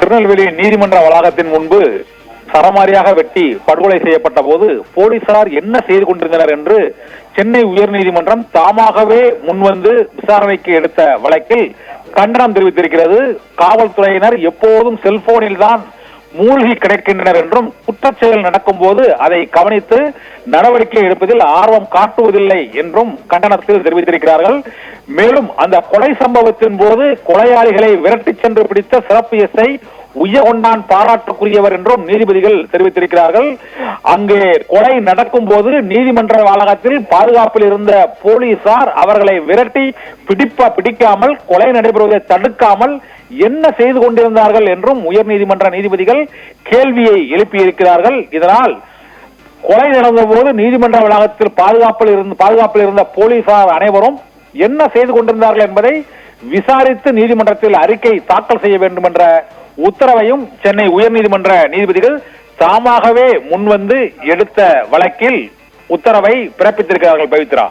திருநெல்வேலி நீதிமன்ற வளாகத்தின் முன்பு சரமாரியாக வெட்டி படுகொலை செய்யப்பட்ட போது போலீசார் என்ன செய்து கொண்டிருந்தனர் என்று சென்னை உயர்நீதிமன்றம் தாமாகவே முன்வந்து விசாரணைக்கு எடுத்த வழக்கில் கண்டனம் தெரிவித்திருக்கிறது. காவல்துறையினர் எப்போதும் செல்போனில் தான் மூழ்கி கிடக்கின்றனர் என்றும் குற்றச்செயல் நடக்கும் போது அதை கவனித்து நடவடிக்கை எடுப்பதில் ஆர்வம் காட்டுவதில்லை என்றும் கண்டனத்தில் தெரிவித்திருக்கிறார்கள். மேலும் அந்த கொலை சம்பவத்தின் போது கொலையாளிகளை விரட்டி சென்று பிடித்த சிறப்பு எஸ்ஐ உய்யகொண்டான் பாராட்டுக்குரியவர் என்றும் நீதிபதிகள் தெரிவித்திருக்கிறார்கள். அங்கே கொலை நடக்கும் போது நீதிமன்ற வளாகத்தில் பாதுகாப்பில் இருந்த போலீசார் அவர்களை விரட்டி பிடிக்காமல் கொலை நடைபெறுவதை தடுக்காமல் என்ன செய்து கொண்டிருந்தார்கள் என்றும் உயர்நீதிமன்ற நீதிபதிகள் கேள்வியை எழுப்பியிருக்கிறார்கள். இதனால் கொலை நடந்த போது நீதிமன்ற வளாகத்தில் பாதுகாப்பில் இருந்த போலீசார் அனைவரும் என்ன செய்து கொண்டிருந்தார்கள் என்பதை விசாரித்து நீதிமன்றத்தில் அறிக்கை தாக்கல் செய்ய வேண்டும் என்ற உத்தரவையும் சென்னை உயர்நீதிமன்ற நீதிபதிகள் தாமாகவே முன்வந்து எடுத்த வழக்கில் உத்தரவை பிறப்பித்திருக்கிறார்கள். பவித்ரா.